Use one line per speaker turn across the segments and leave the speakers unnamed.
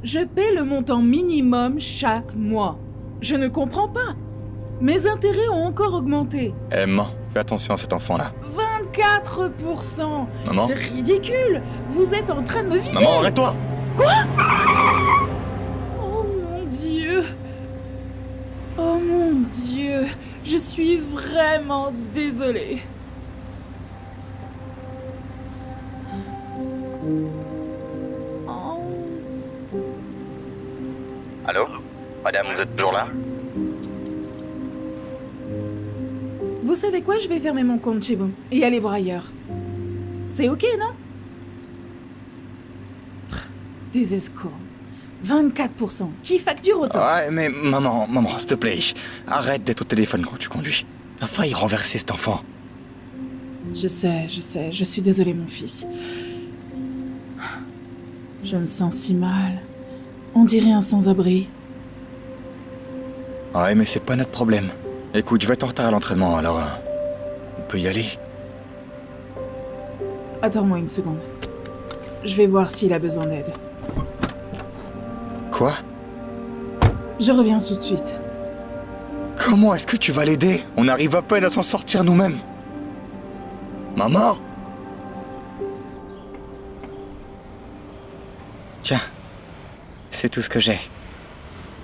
Je paie le montant minimum chaque mois. Je ne comprends pas. Mes intérêts ont encore augmenté.
Eh, maman, fais attention à cet enfant-là.
24%.
Maman?
C'est ridicule. Vous êtes en train de me vider.
Maman, arrête-toi!
Oh mon Dieu. Oh mon Dieu. Je suis vraiment désolée. Oh.
Allô? Madame, vous êtes toujours là?
Vous savez quoi? Je vais fermer mon compte chez vous et aller voir ailleurs. C'est ok, non? Des escrocs. 24%. Qui facture autant?
Ouais, mais maman, s'il te plaît, arrête d'être au téléphone quand tu conduis. T'as failli renverser cet enfant.
Je sais. Je suis désolée, mon fils. Je me sens si mal. On dirait un sans-abri.
Ouais, mais c'est pas notre problème. Écoute, je vais être en retard à l'entraînement, alors... on peut y aller?
Attends-moi une seconde. Je vais voir s'il a besoin d'aide.
Quoi?
Je reviens tout de suite.
Comment est-ce que tu vas l'aider? On arrive à peine à s'en sortir nous-mêmes. Maman? Tiens, c'est tout ce que j'ai.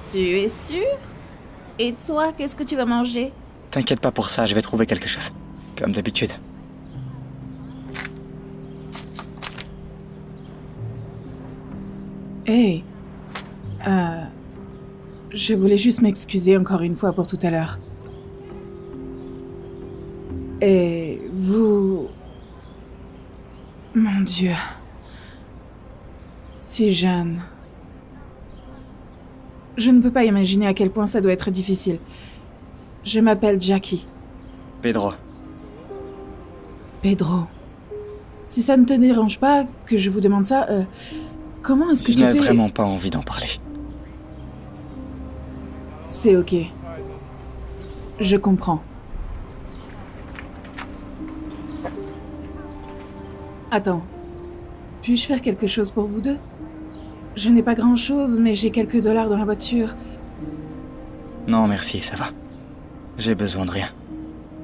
Tu es sûr? Et toi, qu'est-ce que tu vas manger?
T'inquiète pas pour ça, je vais trouver quelque chose. Comme d'habitude.
Hey. Je voulais juste m'excuser encore une fois pour tout à l'heure. Et vous... Mon Dieu. Si jeune. Je ne peux pas imaginer à quel point ça doit être difficile. Je m'appelle Jackie.
Pedro.
Pedro. Si ça ne te dérange pas que je vous demande ça, comment est-ce que
Je
tu
n'ai
fais...
vraiment pas envie d'en parler.
C'est ok. Je comprends. Attends. Puis-je faire quelque chose pour vous deux? Je n'ai pas grand-chose, mais j'ai quelques dollars dans la voiture.
Non, merci, ça va. J'ai besoin de rien.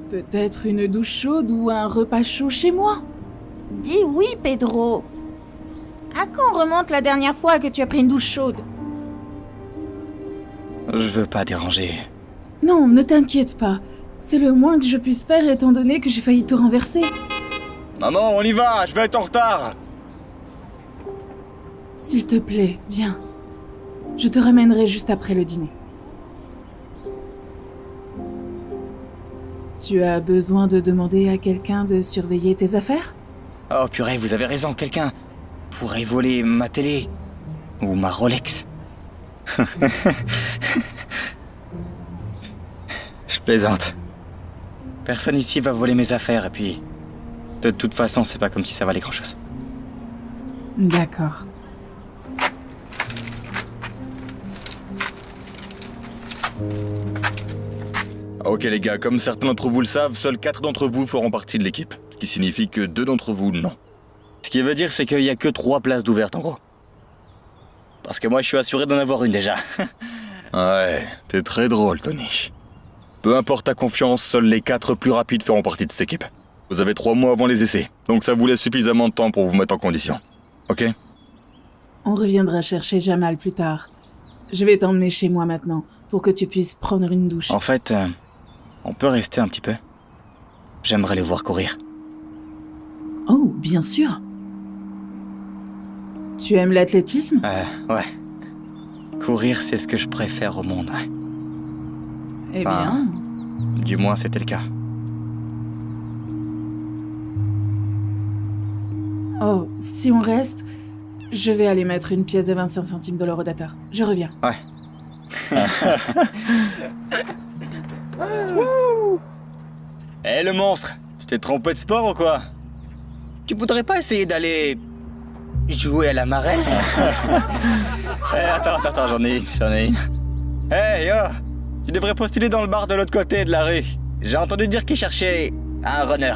Peut-être une douche chaude ou un repas chaud chez moi?
Dis oui, Pedro. À quand remonte la dernière fois que tu as pris une douche chaude?
Je veux pas déranger.
Non, ne t'inquiète pas. C'est le moins que je puisse faire étant donné que j'ai failli te renverser.
Maman, on y va, je vais être en retard.
S'il te plaît, viens. Je te ramènerai juste après le dîner. Tu as besoin de demander à quelqu'un de surveiller tes affaires?
Oh purée, vous avez raison, quelqu'un pourrait voler ma télé. Ou ma Rolex. Je plaisante. Personne ici va voler mes affaires et puis... De toute façon, c'est pas comme si ça valait grand-chose.
D'accord.
Ok les gars, comme certains d'entre vous le savent, seuls 4 d'entre vous feront partie de l'équipe. Ce qui signifie que 2 d'entre vous, non. Ce qui veut dire, c'est qu'il y a que 3 places d'ouvertes en gros. Parce que moi, je suis assuré d'en avoir une déjà. Ouais, t'es très drôle, Tony. Peu importe ta confiance, seuls les 4 plus rapides feront partie de cette équipe. Vous avez 3 mois avant les essais, donc ça vous laisse suffisamment de temps pour vous mettre en condition. Ok?
On reviendra chercher Jamal plus tard. Je vais t'emmener chez moi maintenant, pour que tu puisses prendre une douche.
En fait, on peut rester un petit peu. J'aimerais les voir courir.
Oh, bien sûr. Tu aimes l'athlétisme?
Ouais. Courir, c'est ce que je préfère au monde. Ouais.
Eh
Enfin,
bien...
Du moins, c'était le cas.
Oh, si on reste, je vais aller mettre une pièce de 25 centimes dans le rodateur. Je reviens.
Ouais. Hé, le monstre! Tu t'es trompé de sport ou quoi? Tu voudrais pas essayer d'aller... jouer à la marelle? Attends, j'en ai une. Hey, yo! Tu devrais postuler dans le bar de l'autre côté de la rue. J'ai entendu dire qu'ils cherchaient un runner.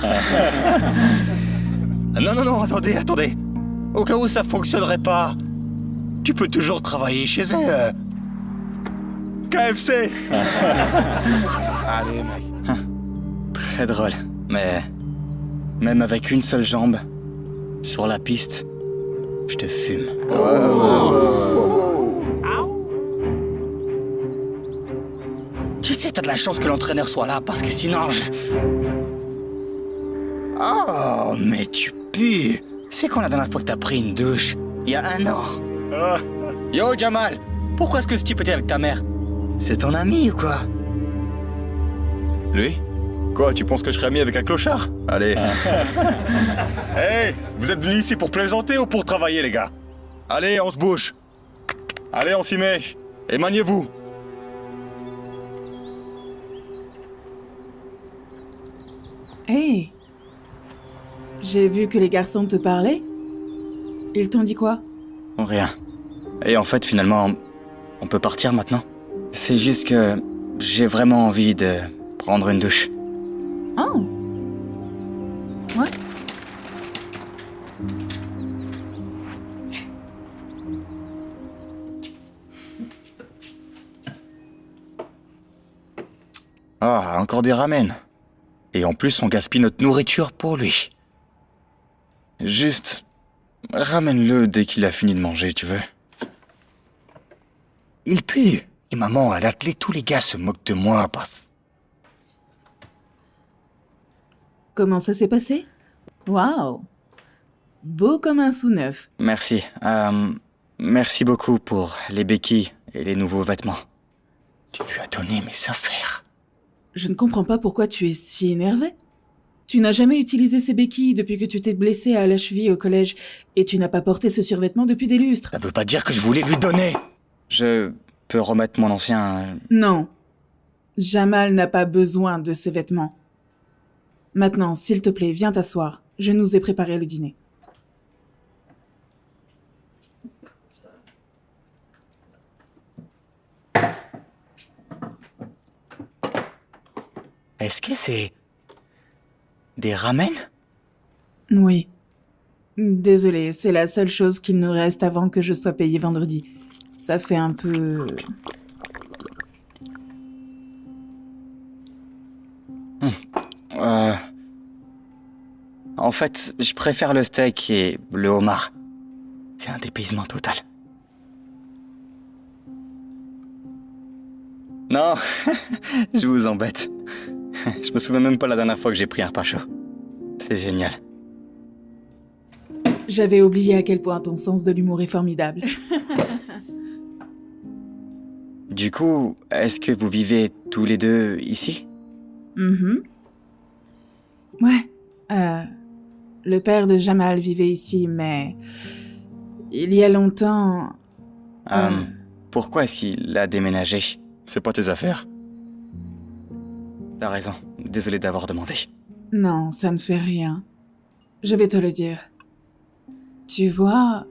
Non, attendez. Au cas où ça fonctionnerait pas, Tu peux toujours travailler chez eux. KFC. Allez, mec. Très drôle, mais même avec une seule jambe, sur la piste, je te fume. Tu sais, t'as de la chance que l'entraîneur soit là, parce que sinon Oh, mais tu pues. C'est quand la dernière fois que t'as pris une douche? Il y a 1 an. Yo, Jamal, pourquoi est-ce que ce type était avec ta mère? C'est ton ami ou quoi? Lui? Quoi, tu penses que je serais ami avec un clochard? Allez. Hey, vous êtes venus ici pour plaisanter ou pour travailler, les gars? Allez, on se bouge. Allez, on s'y met. Et maniez-vous.
Hey, j'ai vu que les garçons te parlaient. Ils t'ont dit quoi?
Rien. Et en fait, finalement, on peut partir maintenant. C'est juste que j'ai vraiment envie de prendre une douche.
Oh. Ouais.
Ah, encore des ramen. Et en plus, on gaspille notre nourriture pour lui. Juste, ramène-le dès qu'il a fini de manger, tu veux. Il pue. Et maman, à l'atelier, tous les gars se moquent de moi parce...
Comment ça s'est passé? Waouh. Beau comme un sous-neuf.
Merci. Merci beaucoup pour les béquilles et les nouveaux vêtements. Tu lui as donné mes affaires.
Je ne comprends pas pourquoi tu es si énervé. Tu n'as jamais utilisé ces béquilles depuis que tu t'es blessé à la cheville au collège et tu n'as pas porté ce survêtement depuis des lustres.
Ça veut pas dire que je voulais lui donner. Je peux remettre mon ancien...
Non. Jamal n'a pas besoin de ces vêtements. Maintenant, s'il te plaît, viens t'asseoir. Je nous ai préparé le dîner.
Est-ce que c'est... des ramen?
Oui. Désolée, c'est la seule chose qu'il nous reste avant que je sois payée vendredi. Ça fait un peu...
En fait, je préfère le steak et le homard. C'est un dépaysement total. Non, je vous embête. Je me souviens même pas la dernière fois que j'ai pris un repas chaud. C'est génial.
J'avais oublié à quel point ton sens de l'humour est formidable.
Du coup, est-ce que vous vivez tous les deux ici?
Mhm. Ouais. Le père de Jamal vivait ici, mais... il y a longtemps...
Pourquoi est-ce qu'il a déménagé? C'est pas tes affaires. T'as raison. Désolé d'avoir demandé.
Non, ça ne fait rien. Je vais te le dire. Tu vois,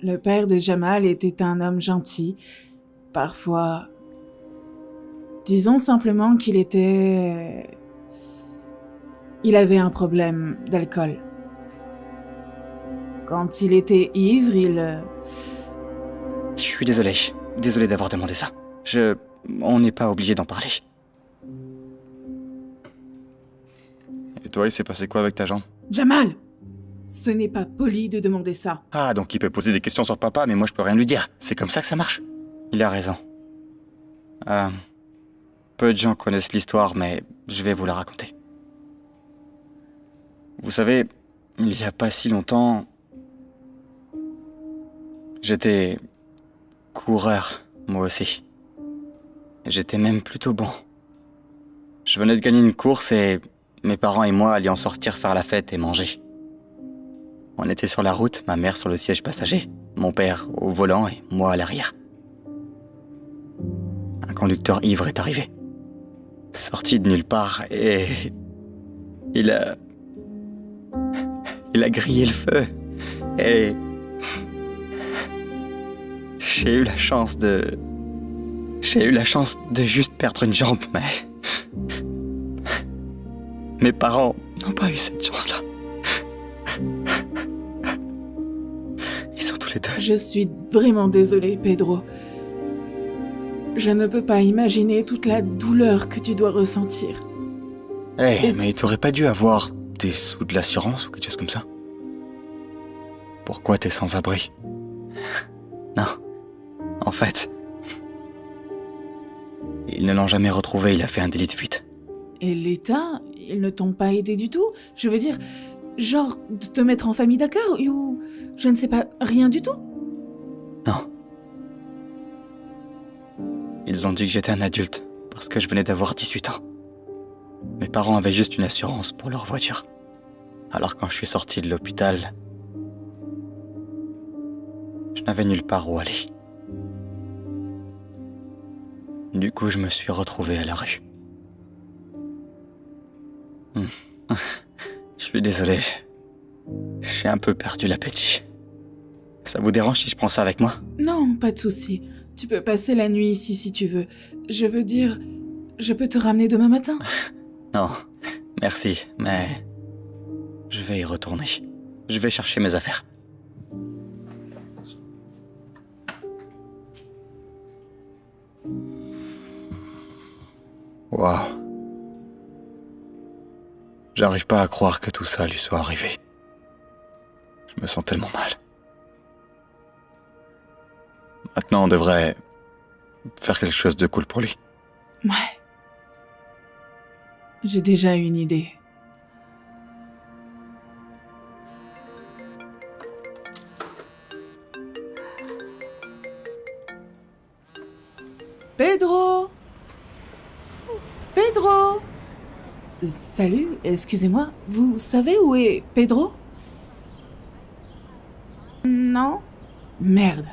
le père de Jamal était un homme gentil. Parfois... disons simplement qu'il était... il avait un problème d'alcool. Quand il était ivre, il...
Je suis désolé. Désolé d'avoir demandé ça. On n'est pas obligé d'en parler. Et toi, il s'est passé quoi avec ta jambe?
Jamal! Ce n'est pas poli de demander ça.
Ah, donc il peut poser des questions sur papa, mais moi je peux rien lui dire. C'est comme ça que ça marche. Il a raison. Peu de gens connaissent l'histoire, mais je vais vous la raconter. Vous savez, il y a pas si longtemps... j'étais... coureur, moi aussi. J'étais même plutôt bon. Je venais de gagner une course et mes parents et moi allions sortir faire la fête et manger. On était sur la route, ma mère sur le siège passager, mon père au volant et moi à l'arrière. Un conducteur ivre est arrivé. Sorti de nulle part et... Il a grillé le feu et... J'ai eu la chance de juste perdre une jambe, mais... Mes parents n'ont pas eu cette chance-là. Ils sont tous les deux
Je suis vraiment désolée, Pedro. Je ne peux pas imaginer toute la douleur que tu dois ressentir.
Eh, mais t'aurais pas dû avoir des sous de l'assurance ou quelque chose comme ça? Pourquoi t'es sans abri? Non, en fait... Ils ne l'ont jamais retrouvé, il a fait un délit de fuite.
Et l'État, ils ne t'ont pas aidé du tout? Je veux dire, genre de te mettre en famille d'accueil ou... Je ne sais pas, rien du tout?
Non. Ils ont dit que j'étais un adulte, parce que je venais d'avoir 18 ans. Mes parents avaient juste une assurance pour leur voiture. Alors quand je suis sorti de l'hôpital, je n'avais nulle part où aller. Du coup, je me suis retrouvé à la rue. Je suis désolé. J'ai un peu perdu l'appétit. Ça vous dérange si je prends ça avec moi?
Non, pas de souci. Tu peux passer la nuit ici si tu veux. Je veux dire, je peux te ramener demain matin.
Non, merci, mais... Je vais y retourner. Je vais chercher mes affaires. Waouh. J'arrive pas à croire que tout ça lui soit arrivé. Je me sens tellement mal. Maintenant, on devrait faire quelque chose de cool pour lui.
Ouais. J'ai déjà une idée. Pedro! Pedro! Salut, excusez-moi, vous savez où est Pedro?
Non.
Merde.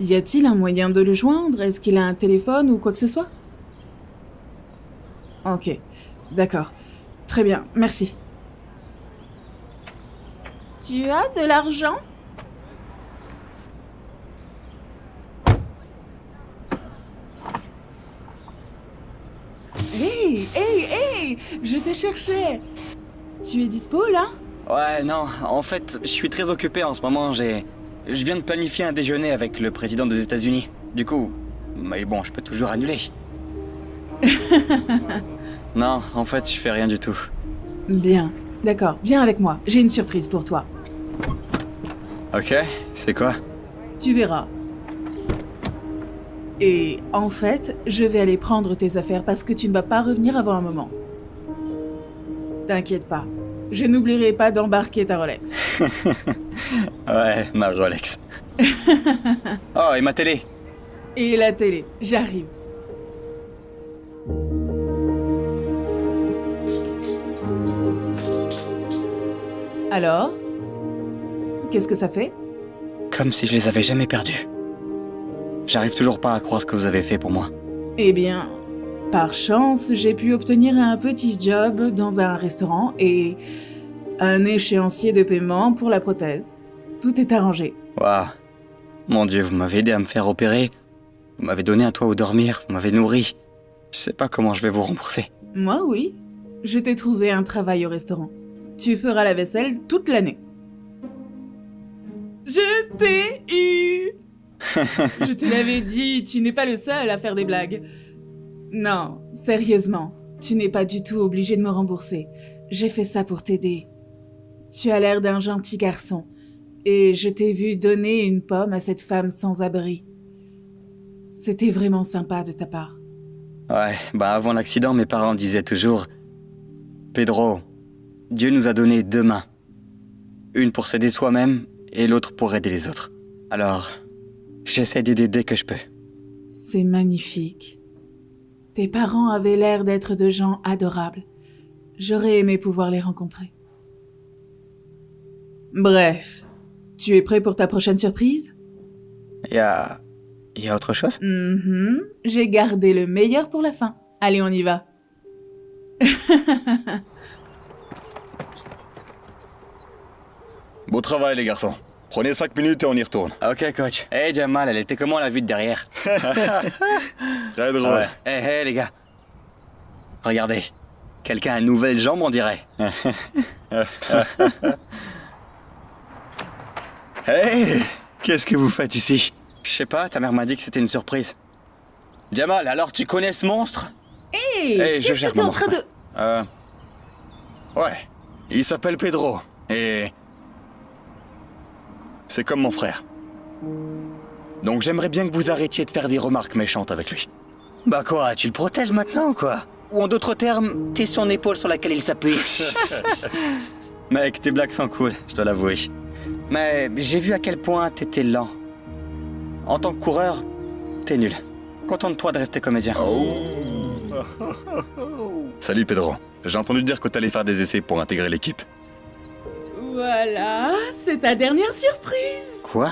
Y a-t-il un moyen de le joindre? Est-ce qu'il a un téléphone ou quoi que ce soit? Ok, d'accord. Très bien, merci.
Tu as de l'argent?
Hey! Je te cherchais! Tu es dispo, là?
Ouais, non, en fait, je suis très occupé en ce moment, Je viens de planifier un déjeuner avec le président des États-Unis. Du coup... Mais bon, je peux toujours annuler. Non, en fait, je fais rien du tout.
Bien, d'accord, viens avec moi, j'ai une surprise pour toi.
Ok, c'est quoi?
Tu verras. Et en fait, je vais aller prendre tes affaires parce que tu ne vas pas revenir avant un moment. T'inquiète pas, je n'oublierai pas d'embarquer ta Rolex.
Ouais, ma Rolex. Oh, et ma télé?
Et la télé, j'arrive. Alors? Qu'est-ce que ça fait?
Comme si je les avais jamais perdus. J'arrive toujours pas à croire ce que vous avez fait pour moi.
Eh bien, par chance, j'ai pu obtenir un petit job dans un restaurant et un échéancier de paiement pour la prothèse. Tout est arrangé.
Waouh. Mon Dieu, vous m'avez aidé à me faire opérer. Vous m'avez donné un toit où dormir, vous m'avez nourri. Je sais pas comment je vais vous rembourser.
Moi, oui. Je t'ai trouvé un travail au restaurant. Tu feras la vaisselle toute l'année. Je t'ai eu! Je te l'avais dit, tu n'es pas le seul à faire des blagues. Non, sérieusement, tu n'es pas du tout obligé de me rembourser. J'ai fait ça pour t'aider. Tu as l'air d'un gentil garçon. Et je t'ai vu donner une pomme à cette femme sans abri. C'était vraiment sympa de ta part.
Ouais, bah avant l'accident, mes parents disaient toujours... Pedro, Dieu nous a donné deux mains. Une pour s'aider soi-même et l'autre pour aider les autres. Alors, j'essaie d'aider dès que je peux.
C'est magnifique. Tes parents avaient l'air d'être de gens adorables. J'aurais aimé pouvoir les rencontrer. Bref, tu es prêt pour ta prochaine surprise?
Y a autre chose?
J'ai gardé le meilleur pour la fin. Allez, on y va.
Beau travail, les garçons. Prenez 5 minutes et on y retourne. Ok, coach. Hey, Jamal, elle était comment la vue de derrière? Très drôle. Ouais. Hey, les gars. Regardez. Quelqu'un a une nouvelle jambe, on dirait. Hé, qu'est-ce que vous faites ici? Je sais pas, ta mère m'a dit que c'était une surprise. Jamal, alors tu connais ce monstre?
Hé, qu'est-ce que t'es en train de...
Ouais, il s'appelle Pedro, et... c'est comme mon frère. Donc j'aimerais bien que vous arrêtiez de faire des remarques méchantes avec lui.
Bah quoi, tu le protèges maintenant ou quoi? Ou en d'autres termes, t'es son épaule sur laquelle il s'appuie.
Mec, tes blagues sont cool, je dois l'avouer. Mais j'ai vu à quel point t'étais lent. En tant que coureur, t'es nul. Contente-toi de rester comédien. Salut Pedro. J'ai entendu dire que t'allais faire des essais pour intégrer l'équipe.
Voilà, c'est ta dernière surprise.
Quoi?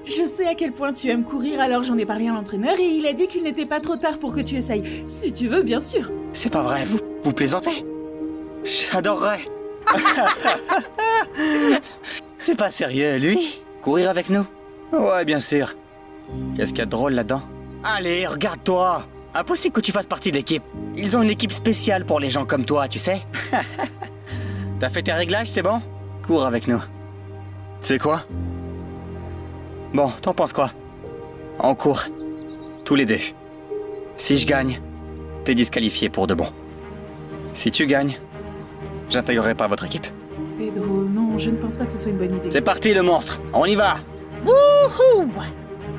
Je sais à quel point tu aimes courir, alors j'en ai parlé à l'entraîneur et il a dit qu'il n'était pas trop tard pour que tu essayes. Si tu veux, bien sûr.
C'est pas vrai, vous plaisantez?
J'adorerais.
C'est pas sérieux, lui? Courir avec nous?
Ouais, bien sûr. Qu'est-ce qu'il y a de drôle là-dedans?
Allez, regarde-toi! Impossible que tu fasses partie de l'équipe. Ils ont une équipe spéciale pour les gens comme toi, tu sais.
T'as fait tes réglages, c'est bon? Cours avec nous. C'est quoi? Bon, t'en penses quoi? On court. Tous les deux. Si je gagne, t'es disqualifié pour de bon. Si tu gagnes, j'intégrerai pas votre équipe.
Pedro, non, je ne pense pas que ce soit une bonne idée.
C'est parti le monstre, on y va!
Wouhou!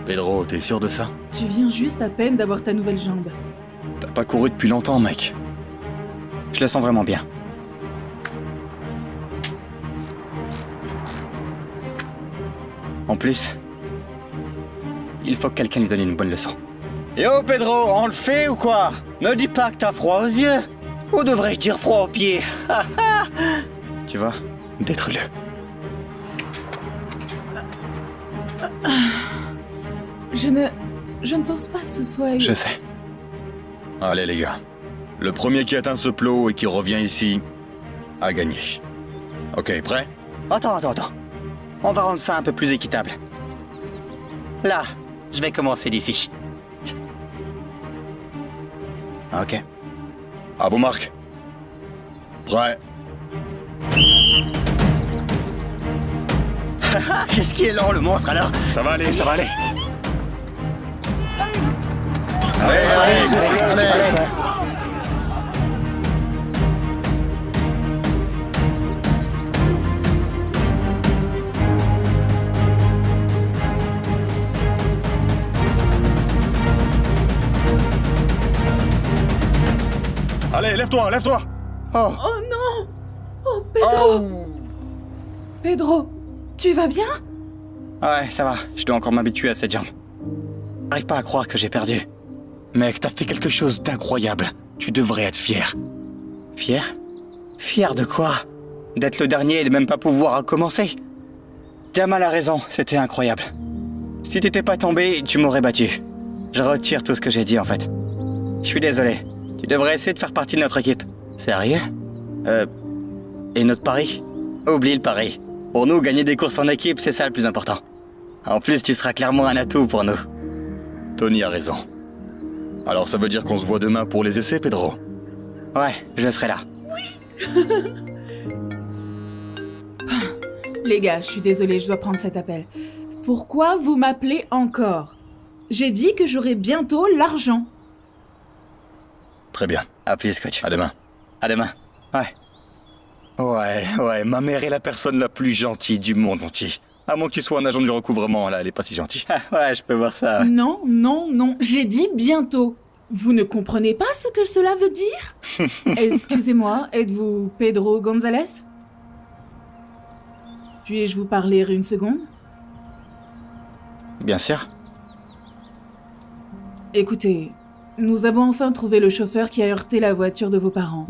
Pedro, t'es sûr de ça?
Tu viens juste à peine d'avoir ta nouvelle jambe.
T'as pas couru depuis longtemps, mec. Je le sens vraiment bien. En plus, il faut que quelqu'un lui donne une bonne leçon. Yo Pedro, on le fait ou quoi?
Me dis pas que t'as froid aux yeux. Ou devrais-je dire froid aux pieds?
Tu vois? Détruis-le.
Je ne pense pas que ce soit...
Je sais. Allez les gars. Le premier qui atteint ce plot et qui revient ici a gagné. Ok, prêt?
Attends. On va rendre ça un peu plus équitable. Là, je vais commencer d'ici.
Ok. À vos marques. Prêt?
Qu'est-ce qui est lent, le monstre, alors?
Ça va aller.
Allez.
Allez, lève-toi.
Oh non! Oh, Pedro! Pedro, tu vas bien?
Ouais, ça va. Je dois encore m'habituer à cette jambe. J'arrive pas à croire que j'ai perdu. Mec, t'as fait quelque chose d'incroyable. Tu devrais être fier. Fier? Fier de quoi? D'être le dernier et de même pas pouvoir recommencer. Jamal a raison, c'était incroyable. Si t'étais pas tombé, tu m'aurais battu. Je retire tout ce que j'ai dit en fait. Je suis désolé. Tu devrais essayer de faire partie de notre équipe. Sérieux? Et notre pari? Oublie le pari. Pour nous, gagner des courses en équipe, c'est ça le plus important. En plus, tu seras clairement un atout pour nous. Tony a raison. Alors ça veut dire qu'on se voit demain pour les essais, Pedro? Ouais, je serai là.
Les gars, je suis désolée, je dois prendre cet appel. Pourquoi vous m'appelez encore? J'ai dit que j'aurai bientôt l'argent.
Très bien. À plus, coach. À demain. À demain. Ouais. Ouais, ma mère est la personne la plus gentille du monde entier. À moins que tu sois un agent du recouvrement, là, elle est pas si gentille. Ouais, je peux voir ça.
Non, j'ai dit bientôt. Vous ne comprenez pas ce que cela veut dire? Excusez-moi, êtes-vous Pedro González? Puis-je vous parler une seconde?
Bien sûr.
Écoutez, nous avons enfin trouvé le chauffeur qui a heurté la voiture de vos parents.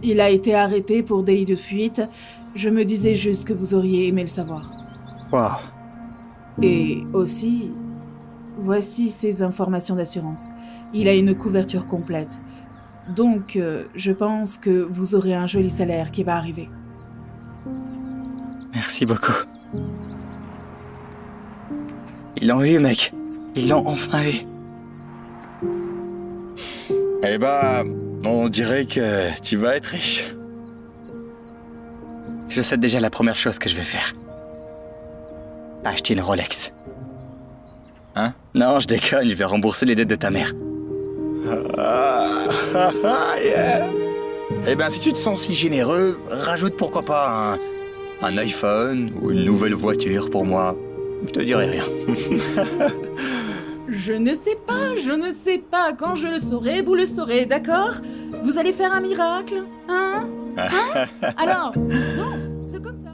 Il a été arrêté pour délit de fuite. Je me disais juste que vous auriez aimé le savoir.
Wow.
Et aussi, voici ses informations d'assurance. Il a une couverture complète. Donc, je pense que vous aurez un joli salaire qui va arriver.
Merci beaucoup. Ils l'ont eu, mec. Ils l'ont enfin eu. Eh ben, on dirait que tu vas être riche. Je sais déjà la première chose que je vais faire.
acheter une Rolex.
Hein?
Non, je déconne, je vais rembourser les dettes de ta mère.
Yeah. Eh ben, si tu te sens si généreux, rajoute pourquoi pas un iPhone ou une nouvelle voiture pour moi. Je te dirai rien.
Je ne sais pas. Quand je le saurai, vous le saurez, d'accord? Vous allez faire un miracle, hein? Alors, disons, c'est comme ça.